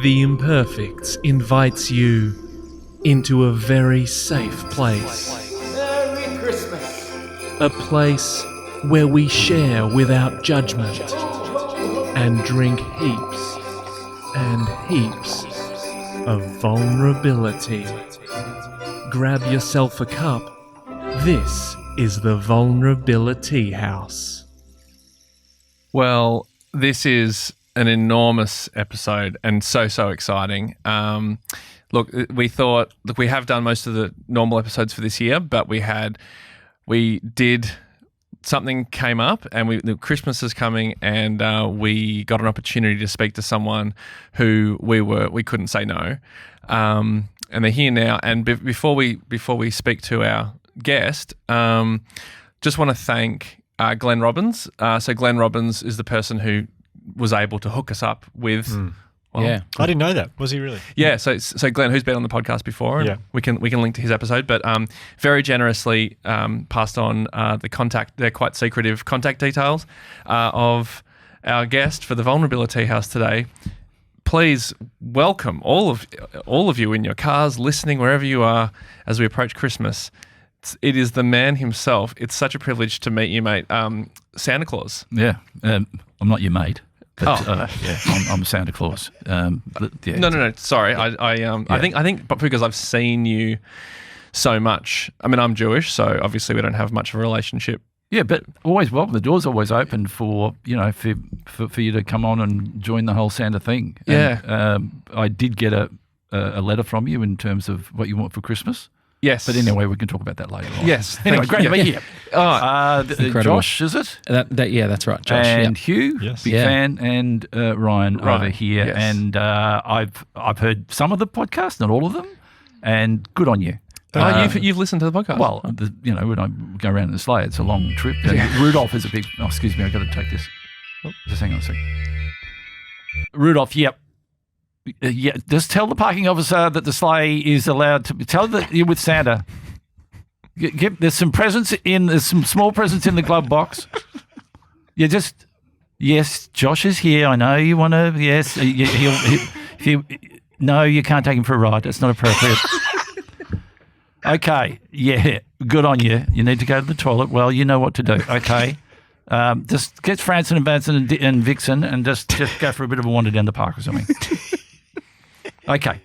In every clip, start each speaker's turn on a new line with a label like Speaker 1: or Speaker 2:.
Speaker 1: The Imperfects invites you into a very safe place.
Speaker 2: Merry Christmas.
Speaker 1: A place where we share without judgment and drink heaps and heaps of vulnerability. Grab yourself a cup. This is the Vulnerabilitea House.
Speaker 3: Well, this is an enormous episode and so exciting. Look, we have done most of the normal episodes for this year, but something came up, and Christmas is coming, and we got an opportunity to speak to someone who we couldn't say no, and they're here now. And before we speak to our guest, just want to thank Glenn Robbins. So Glenn Robbins is the person who was able to hook us up with.
Speaker 4: I didn't know that. Was he really?
Speaker 3: Yeah. So Glenn, who's been on the podcast before, and we can link to his episode, but very generously passed on their quite secretive contact details of our guest for the Vulnerabilitea House today. Please welcome all of you in your cars, listening wherever you are as we approach Christmas. It is the man himself. It's such a privilege to meet you, mate. Santa Claus.
Speaker 5: Yeah, I'm not your mate. But, I'm Santa Claus.
Speaker 3: No. Sorry, I think, but because I've seen you so much. I mean, I'm Jewish, so obviously we don't have much of a relationship.
Speaker 5: Yeah, but always welcome. The door's always open for for you to come on and join the whole Santa thing.
Speaker 3: Yeah,
Speaker 5: and, I did get a letter from you in terms of what you want for Christmas.
Speaker 3: Yes.
Speaker 5: But anyway, we can talk about that later on.
Speaker 3: Yes.
Speaker 5: Anyway, great to be here.
Speaker 4: Incredible.
Speaker 5: Josh, is it?
Speaker 4: That's right, Josh.
Speaker 5: And Hugh,
Speaker 4: yes.
Speaker 5: big fan, and Ryan over here.
Speaker 3: Yes.
Speaker 5: And I've heard some of the podcasts, not all of them, and good on you.
Speaker 3: You've listened to the podcast?
Speaker 5: Well, when I go around in the sleigh, it's a long trip. And Rudolph is a big... Oh, excuse me, I've got to take this. Just hang on a second. Rudolph, yep. Yeah, just tell the parking officer that the sleigh is allowed to... Tell that you're with Santa. There's some small presents in the glove box. Yes, Josh is here. I know you want to... Yes, no, you can't take him for a ride. That's not appropriate. Okay, yeah, good on you. You need to go to the toilet. Well, you know what to do. Okay. Just get Franson and Vanson and Vixen and just go for a bit of a wander down the park or something. Okay,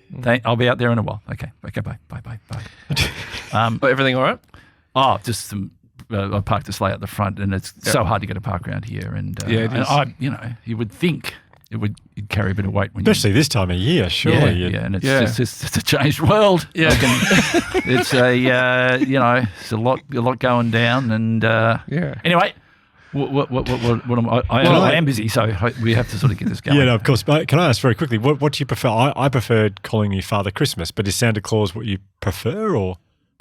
Speaker 5: I'll be out there in a while. Okay, bye.
Speaker 3: Everything all right?
Speaker 5: Oh, just some. I parked the sleigh at the front, and it's so hard to get a park around here. And
Speaker 3: it is.
Speaker 5: You would think it'd carry a bit of weight when
Speaker 4: especially this time of year, surely.
Speaker 5: Yeah, and it's a changed world.
Speaker 3: Yeah,
Speaker 5: it's a lot going down, and Anyway. I am busy, so we have to sort of get this going.
Speaker 4: Yeah, no, of course. But can I ask very quickly, what do you prefer? I preferred calling you Father Christmas, but is Santa Claus what you prefer, or?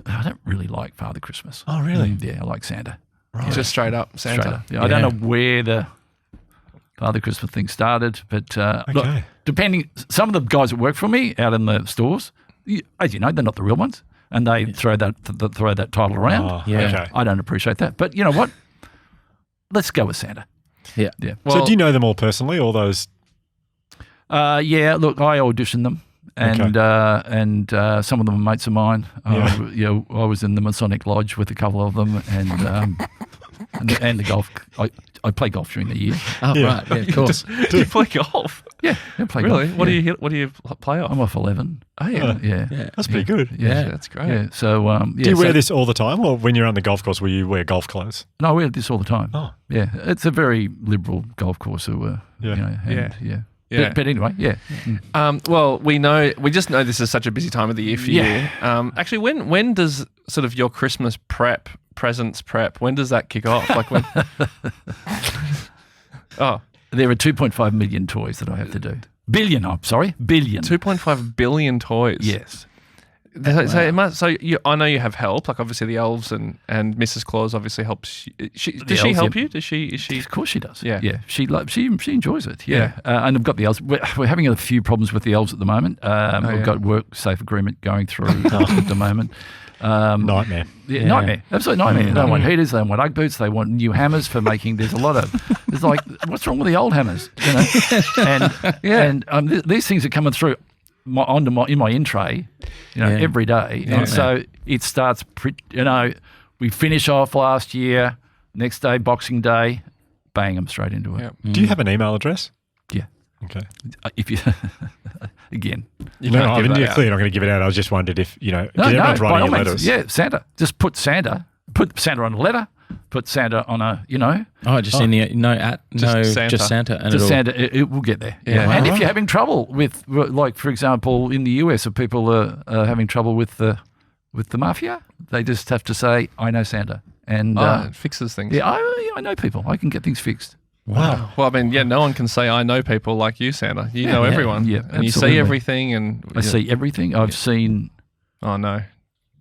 Speaker 5: I don't really like Father Christmas.
Speaker 4: Oh, really?
Speaker 5: Yeah, I like Santa.
Speaker 3: Right. Just straight up Santa.
Speaker 5: Straight up. Yeah, I don't know where the Father Christmas thing started, but look, depending, some of the guys that work for me out in the stores, as you know, they're not the real ones, and they throw that title around.
Speaker 4: Oh, okay.
Speaker 5: I don't appreciate that, but you know what? Let's go with Santa.
Speaker 4: Yeah.
Speaker 3: Well,
Speaker 4: so do you know them all personally, all those?
Speaker 5: Yeah, look, I auditioned them, and some of them are mates of mine. I was in the Masonic Lodge with a couple of them, and the golf. I play golf during the year.
Speaker 4: Oh, right, yeah, of course.
Speaker 3: Do you play golf?
Speaker 5: Yeah, I play
Speaker 3: really?
Speaker 5: golf.
Speaker 3: What do you play off?
Speaker 5: I'm off 11.
Speaker 3: Oh, yeah.
Speaker 5: Yeah.
Speaker 4: That's pretty good.
Speaker 5: Yeah,
Speaker 3: that's great.
Speaker 5: Yeah, so
Speaker 4: do you wear this all the time, or when you're on the golf course, will you wear golf clothes?
Speaker 5: No, I wear this all the time.
Speaker 4: Oh,
Speaker 5: yeah, it's a very liberal golf course. So,
Speaker 3: Yeah.
Speaker 5: But anyway, yeah.
Speaker 3: Well, we just know this is such a busy time of the year for you. Actually, when does sort of your Christmas presents prep, when does that kick off? Like when?
Speaker 5: There are 2.5 million toys that I have to do. Billion.
Speaker 3: 2.5 billion toys.
Speaker 5: Yes.
Speaker 3: I know you have help. Like obviously the elves and Mrs. Claus obviously helps. Does she help you? Is she?
Speaker 5: Of course she does.
Speaker 3: Yeah.
Speaker 5: She enjoys it. Yeah. And I've got the elves. We're having a few problems with the elves at the moment. We've got work safe agreement going through at the moment.
Speaker 4: Nightmare.
Speaker 5: Yeah, nightmare. Absolute nightmare. They don't want heaters. They don't want Ugg boots. They want new hammers for making. There's a lot of It's like, what's wrong with the old hammers? You know, and these things are coming through in my in tray, every day, and so it starts. We finish off last year. Next day, Boxing Day, bang, I'm straight into it.
Speaker 3: Yeah.
Speaker 4: Do you have an email address?
Speaker 5: Yeah.
Speaker 4: Okay.
Speaker 5: If you again,
Speaker 3: You can't give that
Speaker 4: you're
Speaker 3: out.
Speaker 4: clearly not going to give it out. I was just wondered if
Speaker 5: no,
Speaker 4: everyone's
Speaker 5: by
Speaker 4: writing
Speaker 5: all
Speaker 4: you
Speaker 5: means,
Speaker 4: letters.
Speaker 5: yeah, Santa. Just put Santa on a letter. Put Santa on a,
Speaker 6: In the just Santa, and
Speaker 5: just
Speaker 6: it'll,
Speaker 5: Santa. It will get there.
Speaker 3: Yeah.
Speaker 5: And if you're having trouble with, like for example, in the US, if people are having trouble with the mafia, they just have to say, "I know Santa," and
Speaker 3: it fixes things.
Speaker 5: yeah, I know people. I can get things fixed.
Speaker 4: Wow.
Speaker 3: Well, I mean, no one can say I know people like you, Santa. You know everyone.
Speaker 5: Yeah,
Speaker 3: and you
Speaker 5: absolutely.
Speaker 3: see everything. And
Speaker 5: I see everything. I've seen.
Speaker 3: Oh no,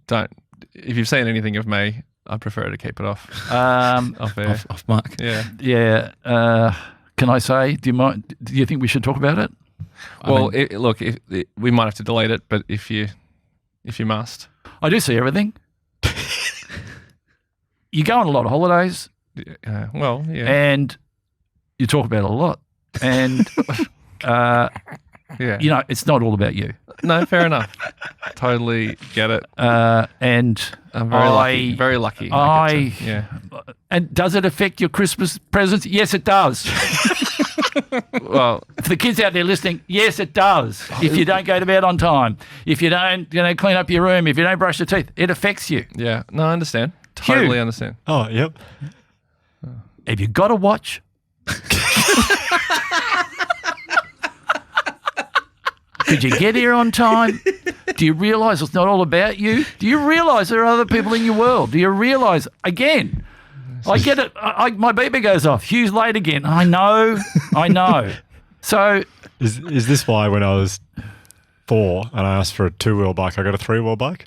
Speaker 3: don't. If you've seen anything of me, I prefer to keep it off. Off air.
Speaker 6: off mark.
Speaker 3: Yeah.
Speaker 5: Yeah. Can I say? Do you mind? Do you think we should talk about it?
Speaker 3: Well, we might have to delete it, but if you must,
Speaker 5: I do see everything. You go on a lot of holidays,
Speaker 3: well, yeah,
Speaker 5: and you talk about it a lot, and
Speaker 3: yeah.
Speaker 5: it's not all about you.
Speaker 3: No, fair enough. Totally get it.
Speaker 5: And
Speaker 3: I'm very lucky. Very lucky. Yeah.
Speaker 5: And does it affect your Christmas presents? Yes, it does.
Speaker 3: Well,
Speaker 5: For the kids out there listening, yes, it does. If you don't go to bed on time, if you don't, clean up your room, if you don't brush your teeth, it affects you.
Speaker 3: yeah. No, I understand. Totally
Speaker 5: Hugh.
Speaker 3: understand.
Speaker 4: Oh, yep.
Speaker 5: Have you got a watch? Did you get here on time? Do you realise it's not all about you? Do you realise there are other people in your world? Do you realise, again, I get it. My beeper goes off. Hugh's late again. I know. So
Speaker 4: Is this why when I was 4 and I asked for a 2-wheel bike, I got a 3-wheel bike?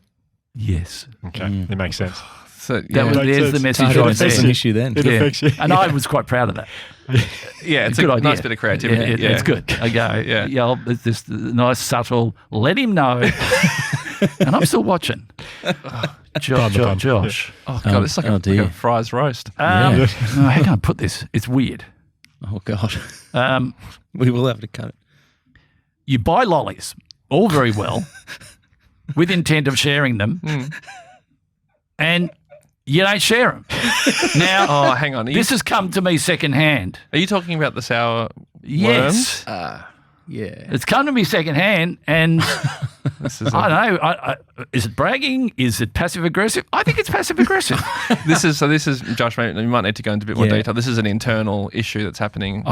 Speaker 5: yes,
Speaker 4: Okay, it makes sense.
Speaker 3: So
Speaker 5: that
Speaker 3: yeah,
Speaker 5: was,
Speaker 4: makes
Speaker 5: there's the
Speaker 4: sense.
Speaker 5: message
Speaker 6: It
Speaker 5: right
Speaker 6: affects
Speaker 5: there.
Speaker 6: an issue then.
Speaker 4: It affects you.
Speaker 5: And I was quite proud of that.
Speaker 3: yeah, it's
Speaker 5: Good
Speaker 3: a
Speaker 5: idea.
Speaker 3: nice bit of creativity.
Speaker 5: Yeah, it's good. I go,
Speaker 3: Yeah.
Speaker 5: There's this nice subtle, let him know. And I'm still watching. Josh.
Speaker 3: Oh god, it's like a
Speaker 6: dear.
Speaker 3: fries roast.
Speaker 5: No, how can I put this? It's weird.
Speaker 6: Oh God,
Speaker 5: Um,
Speaker 6: we will have to cut it.
Speaker 5: you buy lollies, all very well, with intent of sharing them, and you don't share them. Now,
Speaker 3: Oh, hang on.
Speaker 5: this has come to me secondhand.
Speaker 3: Are you talking about the sour
Speaker 5: Yes.
Speaker 3: worms?
Speaker 6: Yeah.
Speaker 5: It's come to me secondhand, and
Speaker 3: This is
Speaker 5: I don't know. Is it bragging? Is it passive aggressive? I think it's passive aggressive.
Speaker 3: this is Josh. You might need to go into a bit more
Speaker 6: Yeah.
Speaker 3: detail. This is an internal issue that's happening.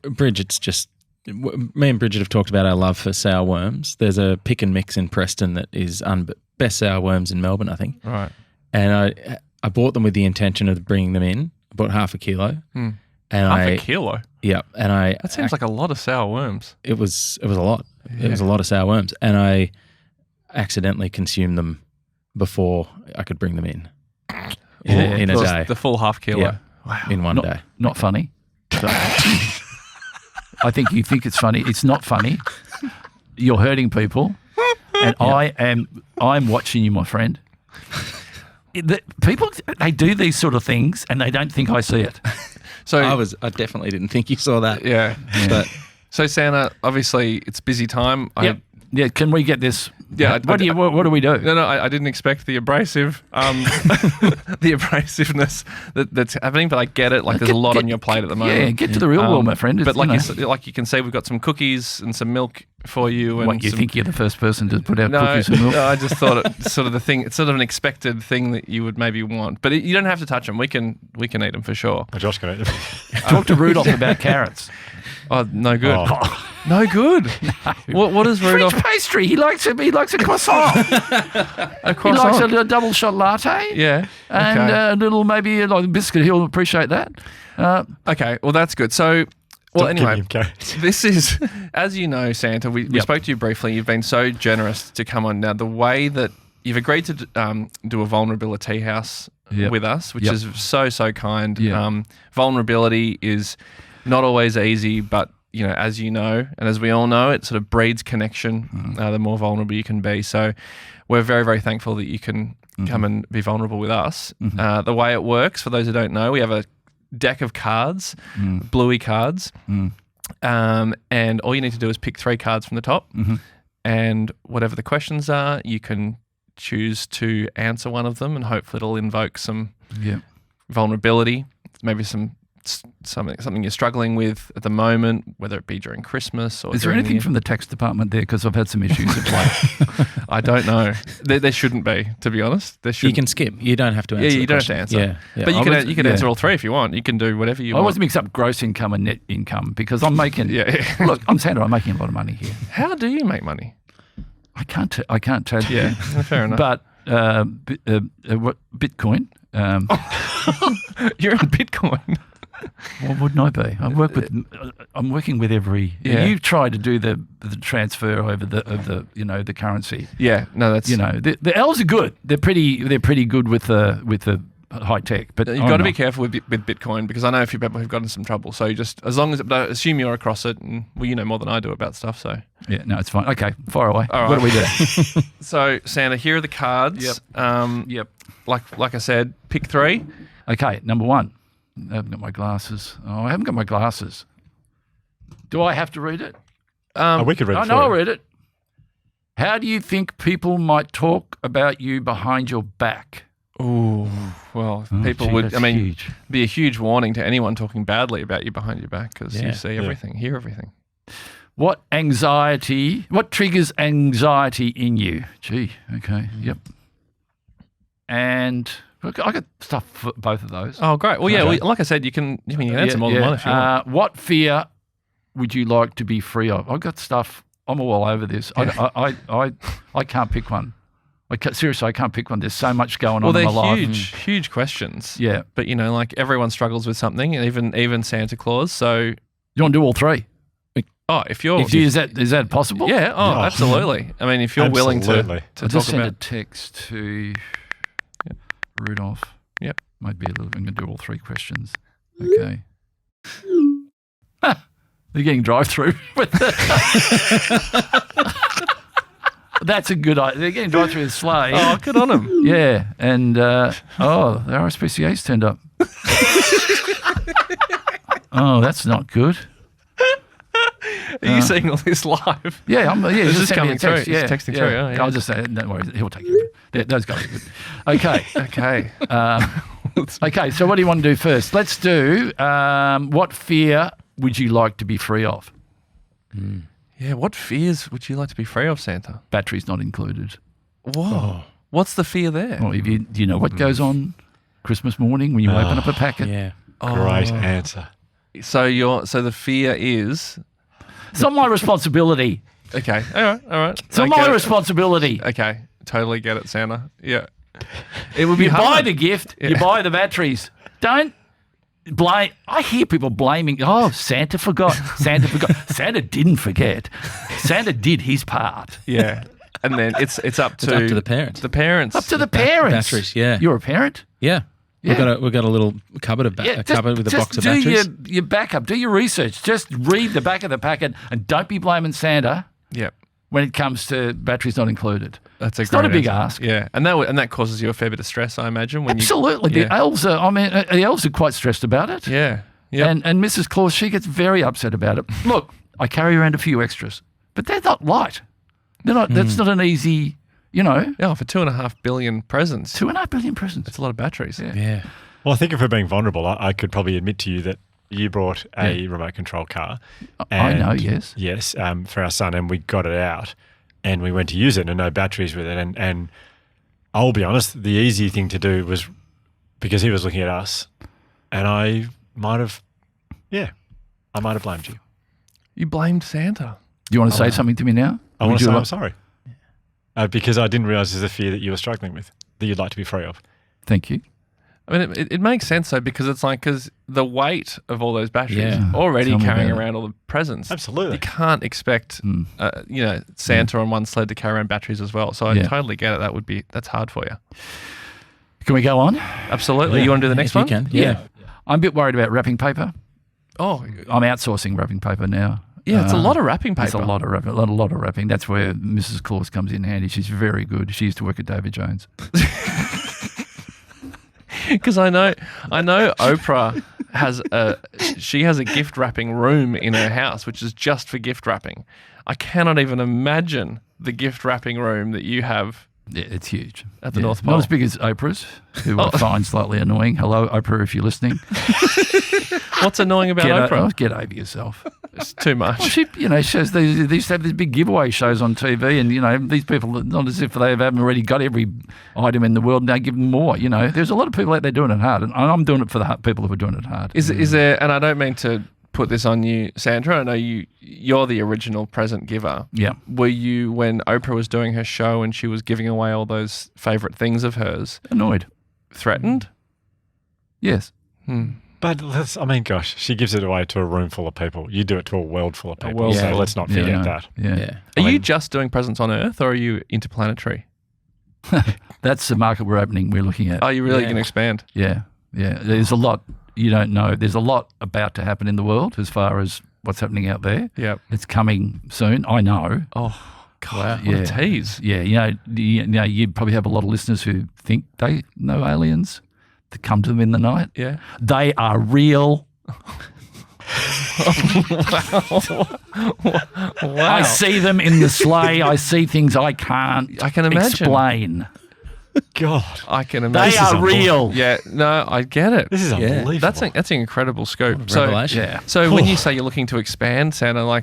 Speaker 6: Bridget's just. Me and Bridget have talked about our love for sour worms. There's a pick and mix in Preston that is best sour worms in Melbourne, I think.
Speaker 3: Right.
Speaker 6: And I bought them with the intention of bringing them in. I bought half a kilo. And
Speaker 3: Half a kilo.
Speaker 6: Yeah, and
Speaker 3: That seems like a lot of sour worms.
Speaker 6: it was a lot. It was a lot of sour worms, and I accidentally consumed them before I could bring them in a
Speaker 3: It was
Speaker 6: day.
Speaker 3: the full half kilo.
Speaker 6: Yeah, in one day.
Speaker 5: Not funny. So, I think you think it's funny. It's not funny. You're hurting people, and I'm watching you, my friend. People, they do these sort of things, and they don't think I see it.
Speaker 3: So
Speaker 6: I definitely didn't think you saw that.
Speaker 3: yeah.
Speaker 6: But
Speaker 3: So Santa, obviously it's busy time.
Speaker 5: Yeah, can we get this?
Speaker 3: Yeah,
Speaker 5: What do we do?
Speaker 3: No, I didn't expect the abrasive, the abrasiveness that's happening, but I get it. Like, there's a lot on your plate at the moment.
Speaker 5: Yeah, get to the real world, my friend.
Speaker 3: But
Speaker 5: It's,
Speaker 3: like you can say, we've got some cookies and some milk for you. And
Speaker 5: what, you
Speaker 3: some,
Speaker 5: think you're the first person to put out
Speaker 3: no,
Speaker 5: cookies and milk?
Speaker 3: no, I just thought it's sort of the thing. It's sort of an expected thing that you would maybe want, but you don't have to touch them. We can eat them for sure.
Speaker 4: Oh, Josh can eat them.
Speaker 5: Talk to Rudolph about carrots.
Speaker 3: Oh, no good.
Speaker 4: Oh.
Speaker 3: No good. What is Rudolph?
Speaker 5: French pastry. He likes a croissant.
Speaker 3: A
Speaker 5: He likes
Speaker 3: croissant?
Speaker 5: a double shot latte.
Speaker 3: Yeah.
Speaker 5: And
Speaker 3: Okay.
Speaker 5: a little, maybe like a biscuit. He'll appreciate that.
Speaker 3: Okay. Well, that's good. So, well,
Speaker 4: Stop giving
Speaker 3: anyway,
Speaker 4: him carrots.
Speaker 3: this is, as you know, Santa, we spoke to you briefly. You've been so generous to come on. Now, the way that you've agreed to do a Vulnerability House with us, which is so kind.
Speaker 5: Yeah.
Speaker 3: Vulnerability is not always easy, but, as you know, and as we all know, it sort of breeds connection the more vulnerable you can be. So we're very, very thankful that you can come and be vulnerable with us. The way it works, for those who don't know, we have a deck of cards, bluey cards, and all you need to do is pick 3 cards from the top, and whatever the questions are, you can choose to answer one of them, and hopefully it'll invoke some vulnerability, maybe something you're struggling with at the moment, whether it be during Christmas or.
Speaker 5: Is there anything from the tax department there? Because I've had some issues at play.
Speaker 3: I don't know. There shouldn't be, to be honest. There shouldn't.
Speaker 6: You can skip. You don't have to answer.
Speaker 3: Yeah, you don't have to answer.
Speaker 6: Yeah.
Speaker 3: But you can answer all 3 if you want. You can do whatever you
Speaker 5: I
Speaker 3: want.
Speaker 5: always mix up gross income and net income because I'm making. Look, I'm Sandra. I'm making a lot of money here.
Speaker 3: How do you make money?
Speaker 5: I can't tell you.
Speaker 3: Yeah, fair enough.
Speaker 5: But what Bitcoin?
Speaker 3: You're on Bitcoin.
Speaker 5: What wouldn't I be? I'm working with every.
Speaker 3: Yeah.
Speaker 5: You've tried to do the transfer over the currency.
Speaker 3: Yeah, no, that's
Speaker 5: the elves are good. They're pretty good with the high tech. But
Speaker 3: you've got to be careful with Bitcoin because I know a few people who've gotten some trouble. So you just but assume you're across it, and you know more than I do about stuff. So
Speaker 5: yeah, no, it's fine. Okay, fire away.
Speaker 3: All right.
Speaker 5: What do we do?
Speaker 3: So Santa, here are the cards.
Speaker 5: Yep.
Speaker 3: Like I said, pick 3.
Speaker 5: Okay, number 1. I haven't got my glasses. Oh, I haven't got my glasses. Do I have to read it?
Speaker 4: We could read it.
Speaker 5: No, I'll read it. How do you think people might talk about you behind your back?
Speaker 3: Ooh, well, people
Speaker 5: gee,
Speaker 3: would.
Speaker 5: that's
Speaker 3: I mean,
Speaker 5: huge.
Speaker 3: be a huge warning to anyone talking badly about you behind your back because you see everything, hear everything.
Speaker 5: What triggers anxiety in you? Gee, okay, yep. And look, I got stuff for both of those.
Speaker 3: Oh, great. Well, yeah, like I said, you can answer more than one if you want.
Speaker 5: What fear would you like to be free of? I've got stuff. I'm all over this. I can't pick one. Seriously, I can't pick one. There's so much going on in my life.
Speaker 3: Well, they're huge questions.
Speaker 5: Yeah.
Speaker 3: But, like everyone struggles with something, even Santa Claus. So
Speaker 5: you want to do all 3?
Speaker 3: Oh,
Speaker 5: is that possible?
Speaker 3: Yeah. Oh, absolutely. I mean, if you're willing to
Speaker 5: I'll just send a text to Rudolph.
Speaker 3: Yep.
Speaker 5: Might be a little. I'm going to do all 3 questions. Okay. They're getting drive-through with That's a good idea. They're getting drive-through with sleigh.
Speaker 3: Oh, good on them.
Speaker 5: Yeah, and the RSPCA's turned up. Oh, that's not good.
Speaker 3: Are you seeing all this live?
Speaker 5: Yeah,
Speaker 3: This is coming through.
Speaker 5: Text. Yeah,
Speaker 3: it's texting through. Oh, yeah.
Speaker 5: I'll just say, don't worry, he'll take it. Those guys are good. Okay.
Speaker 3: Okay.
Speaker 5: Okay, so what do you want to do first? Let's do what fear would you like to be free of?
Speaker 3: Yeah, what fears would you like to be free of, Santa?
Speaker 5: Batteries not included.
Speaker 3: Whoa. What's the fear there?
Speaker 5: Well, do you know what goes on Christmas morning when you open up a packet?
Speaker 6: Yeah.
Speaker 4: Great answer.
Speaker 3: So the fear is
Speaker 5: It's not my responsibility.
Speaker 3: okay. All right.
Speaker 5: It's not my responsibility.
Speaker 3: Okay, totally get it, Santa. Yeah, it would be
Speaker 5: You
Speaker 3: hard.
Speaker 5: buy the gift, you buy the batteries. Don't blame. I hear people blaming. Oh, Santa forgot. Santa forgot. Santa didn't forget. Santa did his part.
Speaker 3: Yeah, and then it's up to
Speaker 6: the parents.
Speaker 3: The parents.
Speaker 5: Up to the parents.
Speaker 6: Batteries, yeah.
Speaker 5: You're a parent.
Speaker 6: Yeah.
Speaker 5: Yeah.
Speaker 6: We've got a little cupboard of cupboard with a box of batteries.
Speaker 5: Just do your backup. Do your research. Just read the back of the packet and don't be blaming Santa
Speaker 3: Yep.
Speaker 5: when it comes to batteries not included.
Speaker 3: It's
Speaker 5: not a big
Speaker 3: answer.
Speaker 5: ask.
Speaker 3: Yeah, and that causes you a fair bit of stress, I imagine. When
Speaker 5: Absolutely.
Speaker 3: You,
Speaker 5: The elves are. I mean, the elves are quite stressed about it.
Speaker 3: Yeah. Yep.
Speaker 5: And Mrs. Claus, she gets very upset about it. Look, I carry around a few extras, but they're not light. They're not. That's not an easy. You know.
Speaker 3: Yeah, for 2.5 billion presents.
Speaker 5: 2.5 billion presents.
Speaker 3: That's a lot of batteries.
Speaker 6: Yeah.
Speaker 4: Well, I think if we're being vulnerable, I could probably admit to you that you brought a remote control car.
Speaker 5: I know, yes.
Speaker 4: Yes, for our son, and we got it out, and we went to use it, and no batteries with it. And I'll be honest, the easy thing to do was because he was looking at us, and I might have blamed you.
Speaker 3: You blamed Santa.
Speaker 5: Do you want to say something to me now?
Speaker 4: I want to say I'm sorry. Because I didn't realise there's a fear that you were struggling with, that you'd like to be free of.
Speaker 5: Thank you.
Speaker 3: I mean, it makes sense though because it's like because the weight of all those batteries
Speaker 6: Yeah.
Speaker 3: already
Speaker 5: Tell me
Speaker 3: carrying
Speaker 5: about it.
Speaker 3: around all the presents.
Speaker 4: Absolutely.
Speaker 3: You can't expect Santa on one sled to carry around batteries as well. So I totally get it. That's hard for you.
Speaker 5: Can we go on?
Speaker 3: Absolutely.
Speaker 6: Yeah.
Speaker 3: You want to do the next
Speaker 6: If you
Speaker 3: one?
Speaker 6: can. Yeah.
Speaker 5: I'm a bit worried about wrapping paper.
Speaker 3: Oh,
Speaker 5: I'm outsourcing wrapping paper now.
Speaker 3: yeah. It's a lot of wrapping paper.
Speaker 5: It's a lot of wrapping. A lot of wrapping. That's where Mrs. Claus comes in handy. She's very good. She used to work at David Jones.
Speaker 3: Because I know Oprah has a gift wrapping room in her house, which is just for gift wrapping. I cannot even imagine the gift wrapping room that you have.
Speaker 5: Yeah, it's huge.
Speaker 3: At the North Pole.
Speaker 5: Not as big as Oprah's, who I find slightly annoying. Hello, Oprah, if you're listening.
Speaker 3: What's annoying about Oprah?
Speaker 5: Get over yourself.
Speaker 3: It's too much.
Speaker 5: Well, she shows they used to have these big giveaway shows on TV, and these people, not as if they haven't already got every item in the world, and they give them more. There's a lot of people out there doing it hard, and I'm doing it for the people who are doing it hard.
Speaker 3: Is there? And I don't mean to put this on you, Sandra. I know you're the original present giver.
Speaker 5: Yeah.
Speaker 3: Were you, when Oprah was doing her show and she was giving away all those favourite things of hers,
Speaker 5: Annoyed?
Speaker 3: Threatened?
Speaker 5: Yes.
Speaker 4: But gosh, she gives it away to a room full of people. You do it to a world full of people.
Speaker 3: world
Speaker 4: So
Speaker 3: full.
Speaker 4: let's not forget
Speaker 5: Yeah.
Speaker 4: that.
Speaker 5: Yeah.
Speaker 3: Are you just doing presents on Earth, or are you interplanetary?
Speaker 5: That's the market we're opening. We're looking at.
Speaker 3: Are you really going to expand?
Speaker 5: Yeah. There's a lot you don't know. There's a lot about to happen in the world as far as what's happening out there.
Speaker 3: Yeah.
Speaker 5: It's coming soon. I know.
Speaker 3: Oh, God. What a tease.
Speaker 5: Yeah. You probably have a lot of listeners who think they know aliens that come to them in the night.
Speaker 3: Yeah.
Speaker 5: They are real.
Speaker 3: Wow.
Speaker 5: I see them in the sleigh. I see things I can't
Speaker 3: imagine.
Speaker 5: explain.
Speaker 4: God.
Speaker 3: I can
Speaker 5: They
Speaker 3: imagine.
Speaker 5: are real.
Speaker 3: Yeah, no, I get it.
Speaker 4: This is unbelievable.
Speaker 3: That's an incredible scope.
Speaker 6: Revelation.
Speaker 5: Yeah.
Speaker 3: So when you say you're looking to expand, Santa,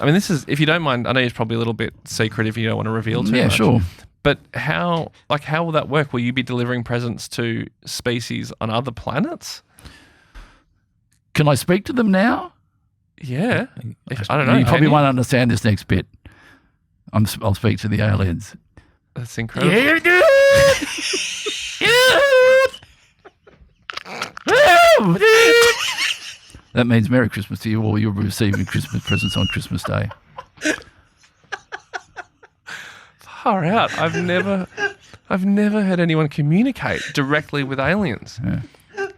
Speaker 3: this is, if you don't mind, I know it's probably a little bit secret if you don't want to reveal too much.
Speaker 5: Yeah, sure.
Speaker 3: But how will that work? Will you be delivering presents to species on other planets?
Speaker 5: Can I speak to them now?
Speaker 3: Yeah. I don't know.
Speaker 5: You probably
Speaker 3: Can
Speaker 5: won't understand this next bit. I'll speak to the aliens.
Speaker 3: That's incredible.
Speaker 5: Yeah, dude. That means Merry Christmas to you all. You'll be receiving Christmas presents on Christmas Day.
Speaker 3: Far out. I've never had anyone communicate directly with aliens.
Speaker 5: Yeah.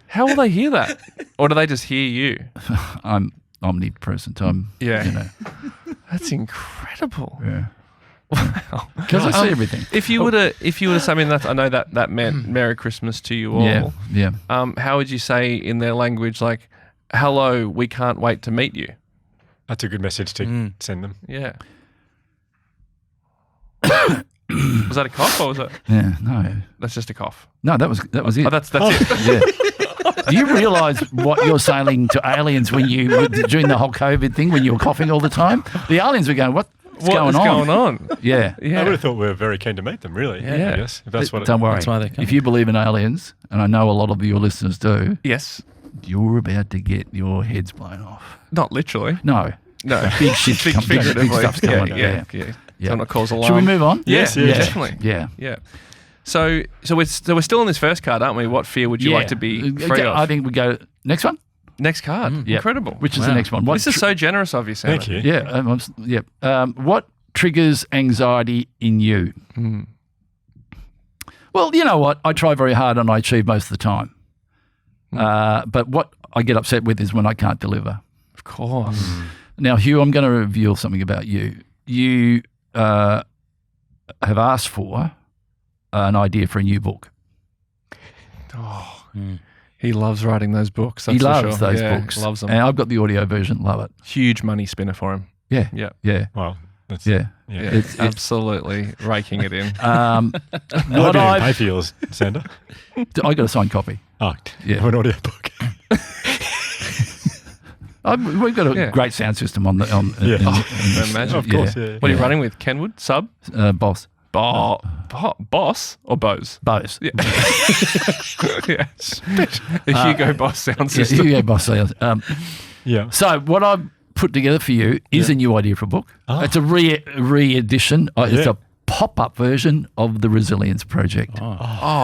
Speaker 3: How will they hear that? Or do they just hear you?
Speaker 5: I'm omnipresent.
Speaker 3: That's incredible.
Speaker 5: Yeah.
Speaker 3: Wow.
Speaker 5: Because I see everything.
Speaker 3: If you were to say, I know that meant Merry Christmas to you all.
Speaker 5: Yeah.
Speaker 3: How would you say in their language, like, hello, we can't wait to meet you?
Speaker 4: That's a good message to send them.
Speaker 3: Yeah. Was that a cough or was it?
Speaker 5: Yeah. No.
Speaker 3: That's just a cough.
Speaker 5: No, that was it.
Speaker 3: Oh, that's it.
Speaker 5: Yeah. Do you realise what you're saying to aliens during the whole COVID thing when you were coughing all the time? The aliens were going, what's going on? Yeah.
Speaker 3: Yeah.
Speaker 4: I would have thought we were very keen to meet them, really.
Speaker 3: Yeah.
Speaker 4: I guess. If that's what
Speaker 5: Don't worry.
Speaker 6: That's why they come.
Speaker 5: If you believe in aliens, and I know a lot of your listeners do,
Speaker 3: Yes.
Speaker 5: you're about to get your heads blown off.
Speaker 3: Not literally.
Speaker 5: No.
Speaker 3: No.
Speaker 5: Big shit's coming. Big
Speaker 3: Figuratively.
Speaker 5: stuff's coming.
Speaker 3: Yeah.
Speaker 5: Yeah.
Speaker 3: So not cause alarm.
Speaker 5: Should we move on?
Speaker 3: Yes,
Speaker 4: Yeah.
Speaker 3: definitely.
Speaker 5: Yeah.
Speaker 3: Yeah. So we're still on this first card, aren't we? What fear would you like to be free of?
Speaker 5: I think we go next one.
Speaker 3: Next card.
Speaker 5: Yep.
Speaker 3: Incredible.
Speaker 5: Which is the next one?
Speaker 3: This is so generous of you, Sam.
Speaker 4: Thank you.
Speaker 5: Yeah. What triggers anxiety in you? Well, you know what? I try very hard and I achieve most of the time. But what I get upset with is when I can't deliver.
Speaker 3: Of course.
Speaker 5: Now, Hugh, I'm going to reveal something about you. You have asked for an idea for a new book.
Speaker 3: Oh, he loves writing those books. That's
Speaker 5: He
Speaker 3: for
Speaker 5: loves
Speaker 3: sure.
Speaker 5: those
Speaker 3: Yeah,
Speaker 5: books.
Speaker 3: Loves them.
Speaker 5: And I've got the audio version. Love it.
Speaker 3: Huge money spinner for him.
Speaker 5: Yeah.
Speaker 3: Yeah.
Speaker 5: Yeah.
Speaker 4: Well, that's
Speaker 5: Yeah.
Speaker 3: Yeah.
Speaker 5: It's-
Speaker 3: absolutely raking it in.
Speaker 4: What
Speaker 5: What
Speaker 4: do you pay
Speaker 5: I've,
Speaker 4: for yours, Sander?
Speaker 5: I got a signed copy.
Speaker 4: Oh,
Speaker 5: Yeah.
Speaker 4: an audio book.
Speaker 5: We've got a
Speaker 3: Yeah.
Speaker 5: great sound system on the
Speaker 4: Yeah.
Speaker 3: Imagine.
Speaker 4: Of course, yeah.
Speaker 3: What are you running with? Kenwood? Sub?
Speaker 5: Boss.
Speaker 3: Boss or Bose?
Speaker 5: Bose.
Speaker 3: Yeah. Yeah. The Hugo Boss sound
Speaker 5: Yeah,
Speaker 3: system.
Speaker 5: Hugo Boss sounds.
Speaker 4: Yeah.
Speaker 5: So what I've put together for you is a new idea for a book.
Speaker 4: Oh.
Speaker 5: It's a re-edition. It's
Speaker 4: Yeah.
Speaker 5: a pop-up version of the Resilience Project.
Speaker 3: Oh,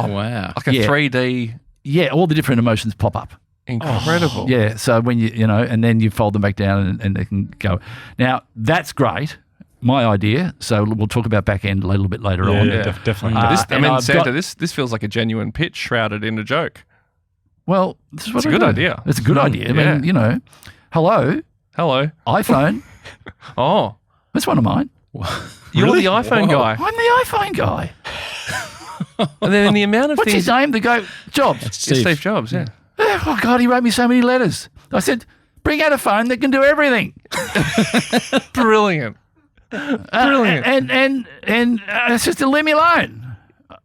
Speaker 6: Wow.
Speaker 3: like a
Speaker 5: Yeah.
Speaker 3: 3D.
Speaker 5: Yeah, all the different emotions pop up.
Speaker 3: Incredible.
Speaker 5: Yeah, so when and then you fold them back down and they can go. Now, that's great. My idea. So we'll talk about back end a little bit later on.
Speaker 3: Yeah.
Speaker 4: Definitely.
Speaker 3: Santa, this feels like a genuine pitch shrouded in a joke.
Speaker 5: Well, this is what
Speaker 3: It's a good
Speaker 5: do.
Speaker 3: idea.
Speaker 5: It's a good idea. I
Speaker 3: Yeah.
Speaker 5: mean, hello,
Speaker 3: Hello.
Speaker 5: iPhone.
Speaker 3: Oh,
Speaker 5: That's one of mine.
Speaker 3: you're
Speaker 4: Really?
Speaker 3: the iPhone guy.
Speaker 5: I'm the iPhone guy.
Speaker 3: And then the amount of
Speaker 5: What's
Speaker 3: things.
Speaker 5: his name? The guy, Jobs.
Speaker 3: It's Steve Jobs, yeah.
Speaker 5: Oh, God, he wrote me so many letters. I said, bring out a phone that can do everything.
Speaker 3: Brilliant. Brilliant.
Speaker 5: And it's just to leave me alone.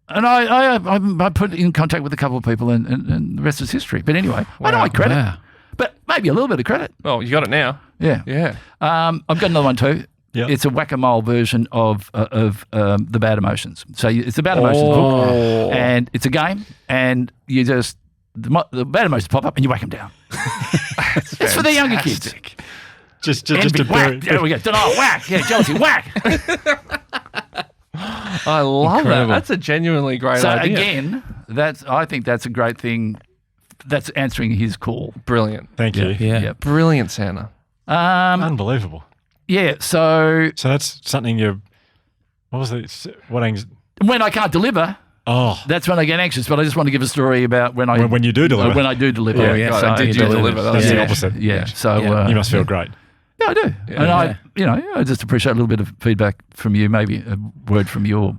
Speaker 5: And I put in contact with a couple of people and the rest is history. But anyway, I don't like credit.
Speaker 6: Wow.
Speaker 5: But maybe a little bit of credit.
Speaker 3: Well, you got it now.
Speaker 5: Yeah.
Speaker 3: Yeah.
Speaker 5: I've got another one too.
Speaker 4: Yep.
Speaker 5: It's a whack-a-mole version of the Bad Emotions. So it's the Bad Emotions book, and it's a game, and you just the bad emotions pop up and you whack them down. It's for the younger kids.
Speaker 4: Just
Speaker 5: Envy,
Speaker 4: to
Speaker 5: whack.
Speaker 4: bury.
Speaker 5: There we go. Denial, whack. Yeah, jealousy, whack.
Speaker 3: I love
Speaker 6: Incredible.
Speaker 3: that. That's a genuinely great
Speaker 5: So
Speaker 3: idea.
Speaker 5: again, I think that's a great thing. That's answering his call.
Speaker 3: Brilliant.
Speaker 4: Thank you.
Speaker 6: Yeah.
Speaker 5: Yep.
Speaker 3: Brilliant, Santa.
Speaker 4: Unbelievable.
Speaker 5: Yeah. So
Speaker 4: So that's something what was it?
Speaker 5: when I can't deliver,
Speaker 4: Oh,
Speaker 5: that's when I get anxious. But I just want to give a story about when
Speaker 4: when you do deliver.
Speaker 5: When I do deliver.
Speaker 6: Oh, yeah.
Speaker 3: God,
Speaker 5: So,
Speaker 3: and did you deliver?
Speaker 4: That's
Speaker 5: yeah,
Speaker 4: the opposite.
Speaker 5: Yeah. So
Speaker 6: Yeah.
Speaker 4: You must feel great.
Speaker 5: Yeah, I do.
Speaker 3: Yeah.
Speaker 5: And I just appreciate a little bit of feedback from you, maybe a word from your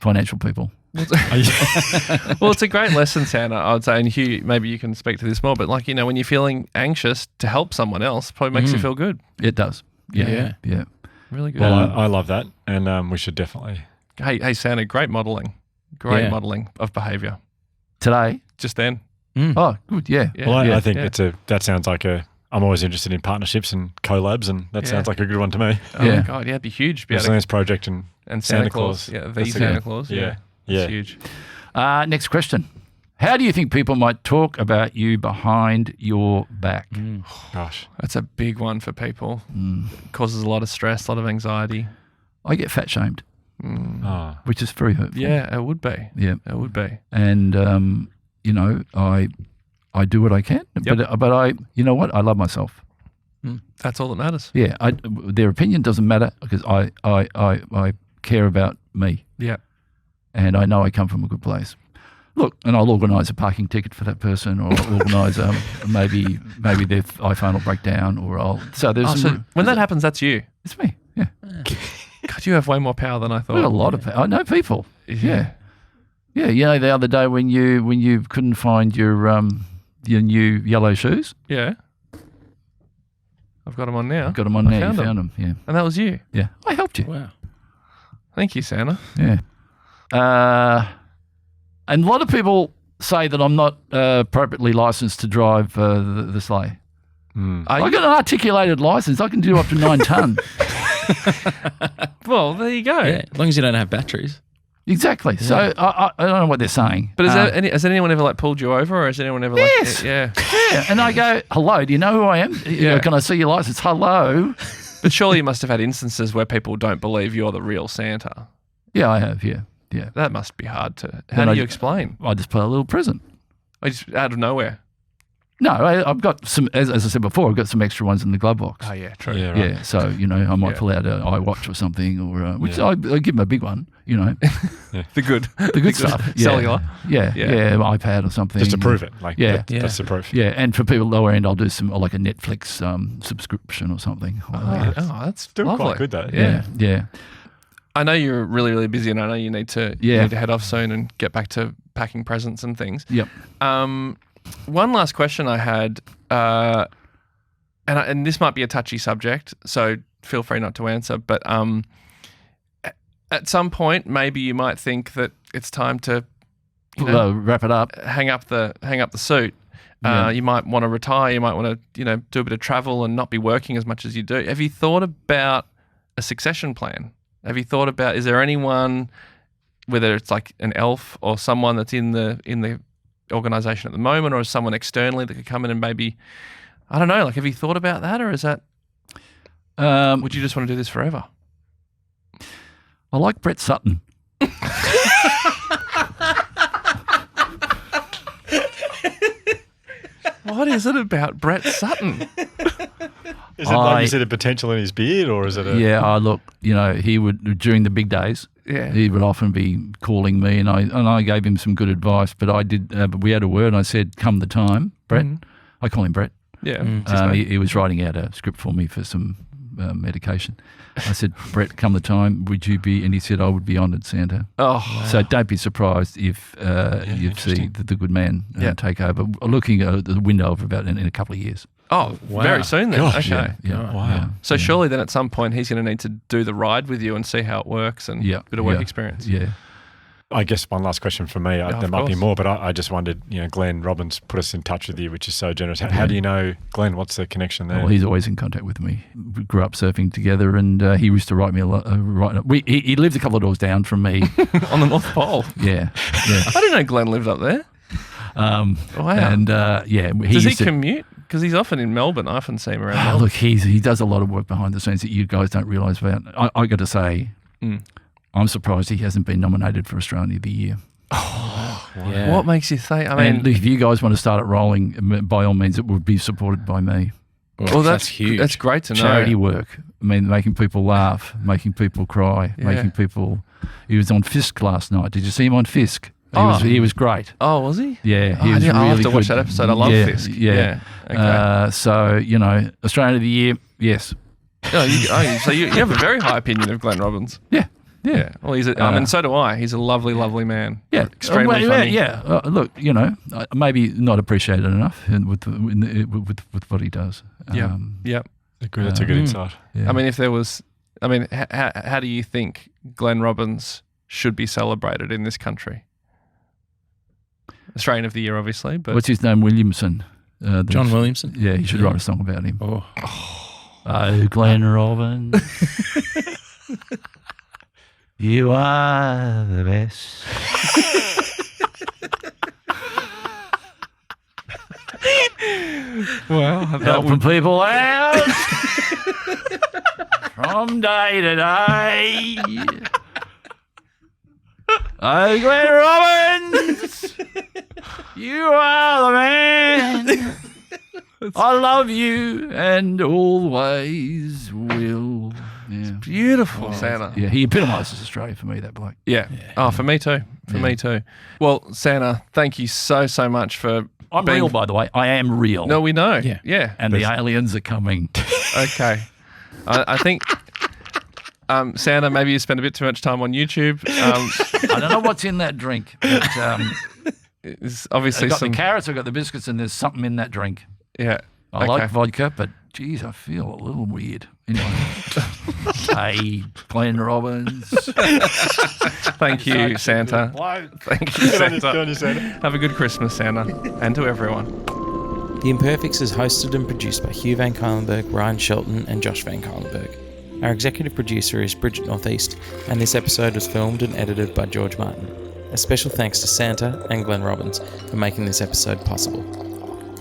Speaker 5: financial people.
Speaker 3: Well, it's a great lesson, Santa, I would say. And Hugh, maybe you can speak to this more, but when you're feeling anxious to help someone else, probably makes you feel good.
Speaker 5: It does. Yeah.
Speaker 6: Yeah.
Speaker 5: Yeah.
Speaker 3: Really good.
Speaker 4: Well, I love that, and we should definitely.
Speaker 3: Hey, Santa, great modelling. Great
Speaker 6: Yeah.
Speaker 3: modelling of behaviour.
Speaker 5: Today.
Speaker 3: Just then.
Speaker 5: Oh, good. Yeah.
Speaker 3: Yeah.
Speaker 4: Well,
Speaker 5: Yeah.
Speaker 4: I think that sounds like I'm always interested in partnerships and collabs, and that
Speaker 3: Yeah.
Speaker 4: sounds like a good one to me.
Speaker 3: Oh,
Speaker 5: Yeah.
Speaker 3: my God. Yeah, it'd be huge. Be able to-
Speaker 4: Resilience Project and
Speaker 3: Santa Claus. Yeah, the
Speaker 4: That's
Speaker 3: Santa
Speaker 4: good.
Speaker 3: Claus.
Speaker 4: Yeah.
Speaker 3: It's
Speaker 4: Yeah.
Speaker 3: huge.
Speaker 5: Next question. How do you think people might talk about you behind your back?
Speaker 4: Gosh.
Speaker 3: That's a big one for people. Causes a lot of stress, a lot of anxiety.
Speaker 5: I get fat shamed,
Speaker 4: Oh.
Speaker 5: which is very hurtful.
Speaker 3: Yeah, it would be.
Speaker 5: Yeah.
Speaker 3: It would be.
Speaker 5: And, I do what I can,
Speaker 3: Yep.
Speaker 5: but I, you know what? I love myself.
Speaker 3: That's all that matters.
Speaker 5: Yeah. Their opinion doesn't matter because I care about me.
Speaker 3: Yeah.
Speaker 5: And I know I come from a good place. Look, and I'll organise a parking ticket for that person, or I'll organise maybe their iPhone will break down, or
Speaker 3: So when that happens, that's you.
Speaker 5: it's me. Yeah,
Speaker 3: God, you have way more power than I thought.
Speaker 5: I've got a lot of. I know people. Yeah. You know, the other day when you couldn't find your new yellow shoes,
Speaker 3: Yeah. I've got them on now.
Speaker 5: got them on now.
Speaker 3: found
Speaker 5: You
Speaker 3: them.
Speaker 5: found them. Yeah,
Speaker 3: And that was you.
Speaker 5: yeah. I helped you.
Speaker 6: Wow.
Speaker 3: Thank you, Santa.
Speaker 5: Yeah. And a lot of people say that I'm not appropriately licensed to drive the sleigh.
Speaker 3: Are
Speaker 5: I
Speaker 3: you?
Speaker 5: got an articulated license. I can do up to 9 ton.
Speaker 3: Well, there you go.
Speaker 6: Yeah. As long as you don't have batteries.
Speaker 5: Exactly. So I don't know what they're saying.
Speaker 3: But has anyone ever pulled you over, or has anyone ever
Speaker 5: Yes.
Speaker 3: yeah?
Speaker 5: Yeah, and I go, hello, do you know who I am?
Speaker 3: Yeah.
Speaker 5: Can I see your license? Hello.
Speaker 3: But surely you must have had instances where people don't believe you're the real Santa.
Speaker 5: Yeah, I have, yeah.
Speaker 3: That must be hard to. How
Speaker 5: Then
Speaker 3: do
Speaker 5: I-
Speaker 3: you explain?
Speaker 5: I just put a little present.
Speaker 3: Just out of nowhere.
Speaker 5: No, I've got some, as I said before, I've got some extra ones in the glove box.
Speaker 3: Oh yeah, true.
Speaker 4: Yeah, right.
Speaker 5: Yeah, so, I might
Speaker 3: Yeah.
Speaker 5: pull out an iWatch or something, or which
Speaker 4: Yeah.
Speaker 5: I give them a big one,
Speaker 3: The good,
Speaker 5: the good stuff. Yeah.
Speaker 3: cellular.
Speaker 5: Yeah,
Speaker 3: Yeah.
Speaker 5: yeah, iPad or something.
Speaker 4: Just to prove it. Like,
Speaker 5: Yeah.
Speaker 4: that's the proof.
Speaker 5: Yeah, and for people lower end, I'll do some like a Netflix subscription or something.
Speaker 3: Oh, that's
Speaker 4: Still
Speaker 3: lovely.
Speaker 4: quite good though.
Speaker 3: Yeah.
Speaker 5: Yeah.
Speaker 3: I know you're really, really busy, and I know you need to
Speaker 5: Yeah.
Speaker 3: head off soon and get back to packing presents and things.
Speaker 5: Yep.
Speaker 3: One last question I had, and this might be a touchy subject, so feel free not to answer. But at some point, maybe you might think that it's time to
Speaker 5: Wrap it up.
Speaker 3: hang up the suit.
Speaker 5: Yeah.
Speaker 3: You might want to retire. You might want to do a bit of travel and not be working as much as you do. Have you thought about a succession plan? Have you thought about, is there anyone, whether it's like an elf or someone that's in the organization at the moment, or someone externally that could come in and maybe, I don't know, like, have you thought about that, or is that, would you just want to do this forever?
Speaker 5: I like Brett Sutton.
Speaker 3: What is it about Brett Sutton?
Speaker 4: Is it like you said, a potential in his beard, or is it a?
Speaker 5: Yeah, look, he would, during the big days,
Speaker 3: Yeah.
Speaker 5: he would often be calling me, and I gave him some good advice, but but we had a word, and I said, come the time, Brett. I call him Brett.
Speaker 3: Yeah.
Speaker 5: He was writing out a script for me for some medication. I said, Brett, come the time, would you be? And he said, I would be honoured, Santa.
Speaker 3: Oh,
Speaker 5: So don't be surprised if you see the good man take over, looking at the window of about in a couple of years.
Speaker 3: oh, very soon then.
Speaker 4: Gosh,
Speaker 3: okay.
Speaker 5: Yeah.
Speaker 4: Wow.
Speaker 5: Yeah.
Speaker 3: So surely then at some point he's going to need to do the ride with you and see how it works and a bit of work experience.
Speaker 5: Yeah.
Speaker 4: I guess one last question from me.
Speaker 3: of
Speaker 4: There might be
Speaker 3: course.
Speaker 4: more, but I just wondered, Glenn Robbins put us in touch with you, which is so generous. How do you know Glenn? What's the connection there?
Speaker 5: Well, he's always in contact with me. We grew up surfing together, and he used to write me a lot. He lived a couple of doors down from me.
Speaker 3: On the North Pole.
Speaker 5: Yeah.
Speaker 3: I didn't know Glenn lived up there. Wow.
Speaker 5: And
Speaker 3: Does he commute? Because he's often in Melbourne. I often see him around Melbourne.
Speaker 5: Look, he does a lot of work behind the scenes that you guys don't realise about. I got to say, I'm surprised he hasn't been nominated for Australian of the Year.
Speaker 6: Yeah.
Speaker 3: What makes you think? I
Speaker 5: And
Speaker 3: mean,
Speaker 5: if you guys want to start it rolling, by all means, it would be supported by me.
Speaker 3: well, that's
Speaker 6: huge.
Speaker 3: That's great to know.
Speaker 5: Charity work. I mean, making people laugh, making people cry, making people. He was on Fisk last night. Did you see him on Fisk? He was great.
Speaker 3: Oh, was he?
Speaker 5: Yeah, he was
Speaker 3: I'll
Speaker 5: really
Speaker 3: have to watch
Speaker 5: good.
Speaker 3: that episode. I love Fisk.
Speaker 5: Yeah.
Speaker 3: Okay.
Speaker 5: So Australian of the Year, yes.
Speaker 3: so you have a very high opinion of Glenn Robbins.
Speaker 5: Yeah.
Speaker 3: Well, I mean, so do I. He's a lovely, lovely man.
Speaker 5: Yeah,
Speaker 3: Extremely funny.
Speaker 5: Yeah. Look, maybe not appreciated enough with what he does.
Speaker 3: Yep.
Speaker 4: That's a good insight.
Speaker 5: Yeah.
Speaker 3: I mean, how do you think Glenn Robbins should be celebrated in this country? Australian of the Year, obviously, but
Speaker 5: What's his name? Williamson.
Speaker 6: John Williamson?
Speaker 5: Yeah, he should write a song about him.
Speaker 6: Oh.
Speaker 5: Oh, Glenn Robbins. You are the best.
Speaker 3: wow,
Speaker 5: Helping people out from day to day. Oh, Glenn Robbins, you are the man. I love you and always will. Yeah.
Speaker 3: beautiful, Santa.
Speaker 5: Yeah, he epitomises Australia for me, that bloke.
Speaker 3: Yeah. Oh, for me too. Me too. Well, Santa, thank you so much for.
Speaker 5: I'm real, by the way. I am real.
Speaker 3: No, we know.
Speaker 6: Yeah.
Speaker 5: And the aliens are coming.
Speaker 3: Okay. I think, Santa, maybe you spend a bit too much time on YouTube.
Speaker 5: I don't know what's in that drink, but
Speaker 3: It's obviously
Speaker 5: I've got
Speaker 3: some.
Speaker 5: the carrots, I've got the biscuits, and there's something in that drink.
Speaker 3: Yeah.
Speaker 5: I like vodka, but geez, I feel a little weird. Anyway. Hey, Glenn Robbins.
Speaker 3: Thank you, Santa. Thank you, Santa.
Speaker 4: Santa.
Speaker 3: Have a good Christmas, Santa, and to everyone.
Speaker 2: The Imperfects is hosted and produced by Hugh Van Cuylenberg, Ryan Shelton, and Josh Van Cuylenberg. Our executive producer is Bridget Northeast, and this episode was filmed and edited by George Martin. A special thanks to Santa and Glenn Robbins for making this episode possible.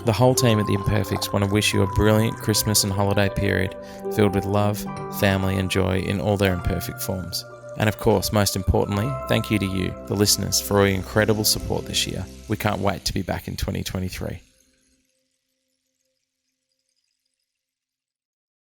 Speaker 2: The whole team at The Imperfects want to wish you a brilliant Christmas and holiday period filled with love, family, and joy in all their imperfect forms. And of course, most importantly, thank you to you, the listeners, for all your incredible support this year. We can't wait to be back in 2023.